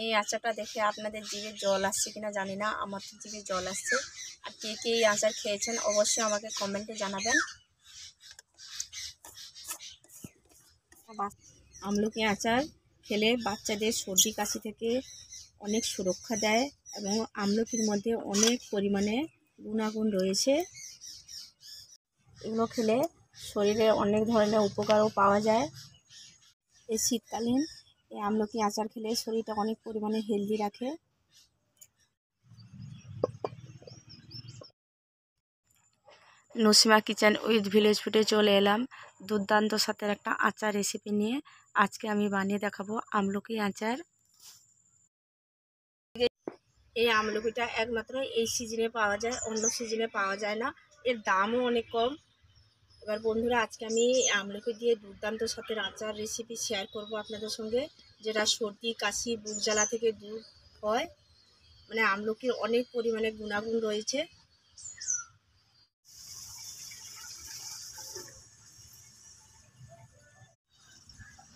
এই আচারটা দেখে আপনাদের জিভে জল আসছে কিনা জানি না, আমার তো জিভে জল আসছে। আর কে কে এই আচার খেয়েছেন অবশ্যই আমাকে কমেন্টে জানাবেন। আমলকি আচার খেলে বাচ্চাদের সর্দি কাশি থেকে অনেক সুরক্ষা দেয় এবং আমলকির মধ্যে অনেক পরিমাণে গুণাগুণ রয়েছে। এগুলো খেলে শরীরে অনেক ধরনের উপকারও পাওয়া যায়। এই শীতকালীন এই আমলকি আচার খেলে শরীরটা অনেক পরিমাণে হেলদি রাখে। নসিমা কিচেন উইথ ভিলেজ ফুডে চলে এলাম দুর্দান্ত স্বাদের একটা আচার রেসিপি নিয়ে। আজকে আমি বানিয়ে দেখাবো আমলকি আচার। এই আমলকিটা একমাত্র এই সিজনে পাওয়া যায়, অন্য সিজনে পাওয়া যায় না। এর দামও অনেক কম। এবার বন্ধুরা, আজকে আমি আমলকি দিয়ে দুর্দান্ত স্বাদের আচার রেসিপি শেয়ার করব আপনাদের সঙ্গে, যেটা সর্দি কাশি বুক জ্বালা থেকে দূর হয়। মানে আমলকির অনেক পরিমাণে গুণাগুণ রয়েছে।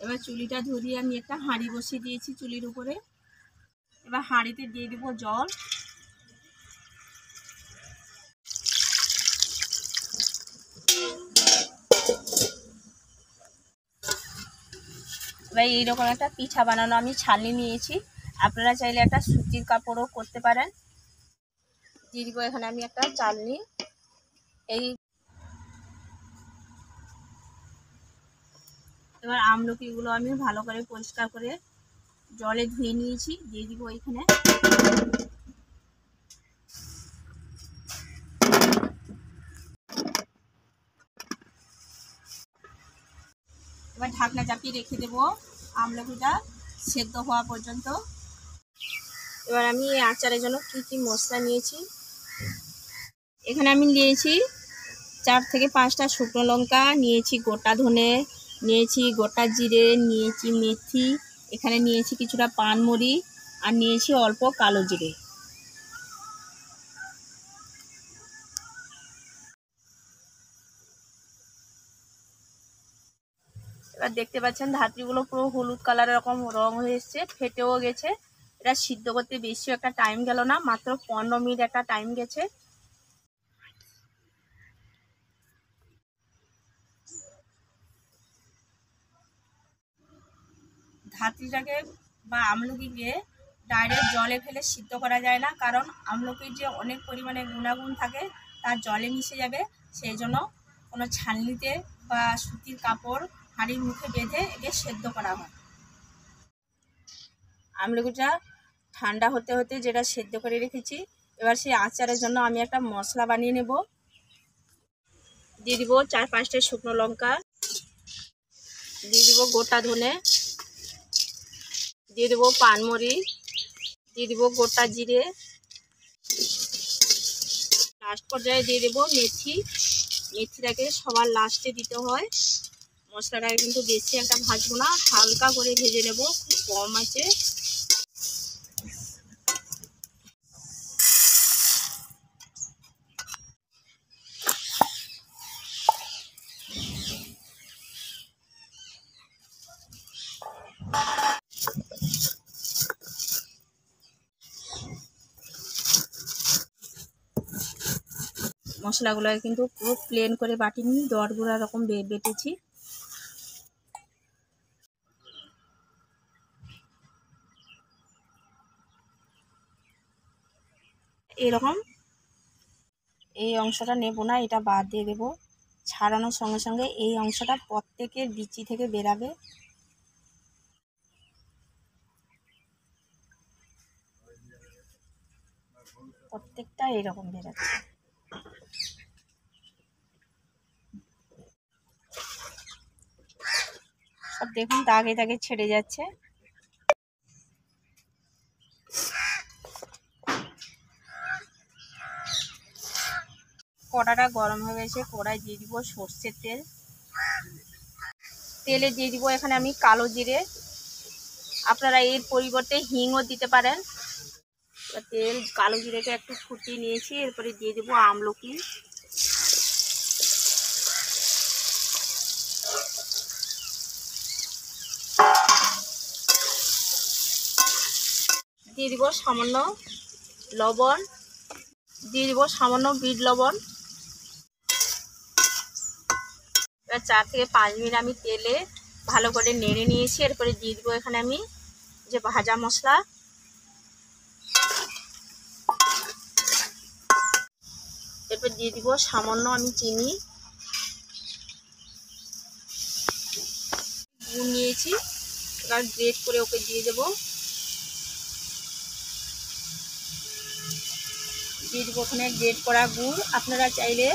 এবার চুলিটা ধরিয়ে আমি একটা হাঁড়ি বসিয়ে দিয়েছি চুলির উপরে। এবার হাঁড়িতে দিয়ে দেবো জল। এবার এইরকম একটা পিঠা বানানো আমি ছালনি নিয়েছি, আপনারা চাইলে একটা সুতির কাপড়ও করতে পারেন। দিয়ে দিব এখানে আমি একটা চালনি। এবার আমলকিগুলো আমি ভালো করে পরিষ্কার করে জলে ধুয়ে নিয়েছি, দিয়ে দিব এখানে। এবার ঢাকনা চাপিয়ে রেখে দেবো আমলকিটা সেদ্ধ হওয়া পর্যন্ত। এবার আমি এই আচারের জন্য কি কি মশলা নিয়েছি, এখানে আমি নিয়েছি 4 থেকে 5টা শুকনো লঙ্কা, নিয়েছি গোটা ধনে, নিয়েছি গোটা জিরে, নিয়েছি মেথি, এখানে নিয়েছি কিছুটা পানমরি, আর নিয়েছি অল্প কালো জিরে। এবার দেখতে পাচ্ছেন ধাত্রীগুলো পুরো হলুদ কালারের এরকম রং হয়ে এসছে, ফেটেও গেছে। এটা সিদ্ধ করতে বেশি একটা টাইম গেল না, মাত্র 15 মিনিট একটা টাইম গেছে। ধাত্রীটাকে বা আমলকিকে ডাইরেক্ট জলে ফেলে সিদ্ধ করা যায় না, কারণ আমলকির যে অনেক পরিমাণে গুণাগুণ থাকে তার জলে মিশে যাবে। সেই জন্য কোনো ছালনিতে বা সুতির কাপড় হাঁড়ির মুখে বেঁধে একে সেদ্ধ করা হয়। আমলকিটা ঠান্ডা হতে হতে যেটা সেদ্ধ করে রেখেছি, এবার সেই আচারের জন্য আমি একটা মশলা বানিয়ে নেব। দিয়ে দিব 4-5টা শুকনো লঙ্কা, দিয়ে দিব গোটা ধনে, দিয়ে দেবো পানমরি, দিয়ে দিব গোটা জিরে, লাস্ট পর্যায়ে দিয়ে দেবো মেথি। মেথিটাকে সবার লাস্টে দিতে হয়। মশলাটাকে কিন্তু বেশি একটা ভাজবো না, হালকা করে ভেজে নেব খুব কম আছে। মশলাগুলোকে কিন্তু পুরো প্লেন করে বাটিনি, দরগুড়া রকম বেটেছি। এরকম এই অংশটা নেব না, এটা বাদ দিয়ে দেবো। ছাড়ানোর সঙ্গে সঙ্গে এই অংশটা প্রত্যেকের বিচি থেকে বেরাবে। প্রত্যেকটা এরকম বেরাচ্ছে। সব দেখুন দাগে দাগে ছেড়ে যাচ্ছে। কড়াটা গরম হয়ে গেছে, কড়াই দিয়ে দিব সর্ষের তেল। তেলে দিয়ে দিব এখানে আমি কালো জিরে, আপনারা এর পরিবর্তে হিংও দিতে পারেন। তেল কালো জিরেটা একটু ফুটিয়ে নিয়েছি, এরপরে দিয়ে দেবো আমলকি। দিয়ে দিব সামান্য লবণ, দিয়ে দিব সামান্য বিট লবণ। এবার 4 থেকে 5 মিনিট আমি তেলে ভালো করে নেড়ে নিয়েছি। এরপরে দিয়ে দিব এখানে আমি যে ভাজা মশলা, এরপর দিয়ে দিব সামান্য আমি চিনি, গুড় নিয়েছি, এবার গ্রেট করে ওকে দিয়ে দেবো। দিয়ে দেবো ওখানে গ্রেট করা গুড়। আপনারা চাইলে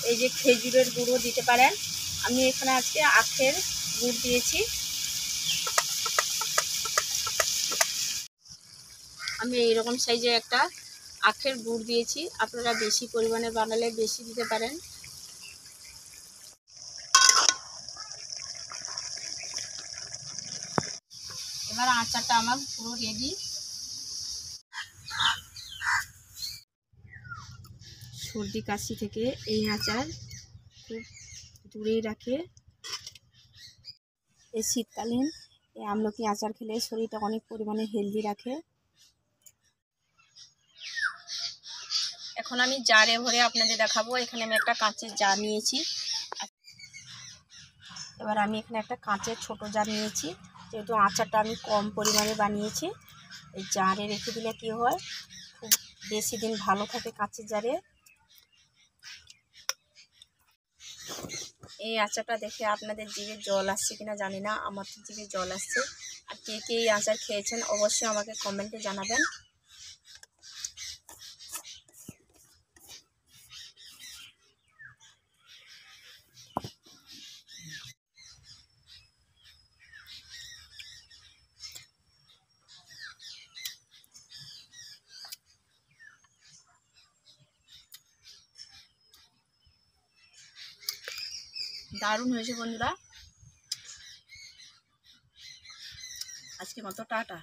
এই যে খেজুরের গুঁড়ও দিতে পারেন। আমি এখানে আজকে আখের গুড় দিয়েছি। আমি এইরকম সাইজে একটা আখের গুড় দিয়েছি। আপনারা বেশি পরিমাণে বানালে বেশি দিতে পারেন। এবার আচারটা আমার পুরো রেডি। সর্দি কাশি থেকে এই আচার খুব দূরেই রাখে। এই শীতকালীন এই আমলকি আচার খেলে শরীরটা অনেক পরিমাণে হেলদি রাখে। এখন আমি জারে ভরে আপনাদের দেখাবো। এখানে আমি একটা কাঁচের জার নিয়েছি। এবার আমি এখানে একটা কাঁচের ছোট জার নিয়েছি। যেহেতু আচারটা আমি কম পরিমাণে বানিয়েছি, এই জারে রেখে দিলে কী হয়, খুব বেশি দিন ভালো থাকে কাঁচের জারে। এই আচারটা দেখে আপনাদের জিভে জল আসছে কিনা জানি না, আমার তো জিভে জল আসছে। আর কে কে এই আচার খেয়েছেন অবশ্যই আমাকে কমেন্টে জানাবেন। দারুণ হয়েছে বন্ধুরা। আজকে মতো টাটা।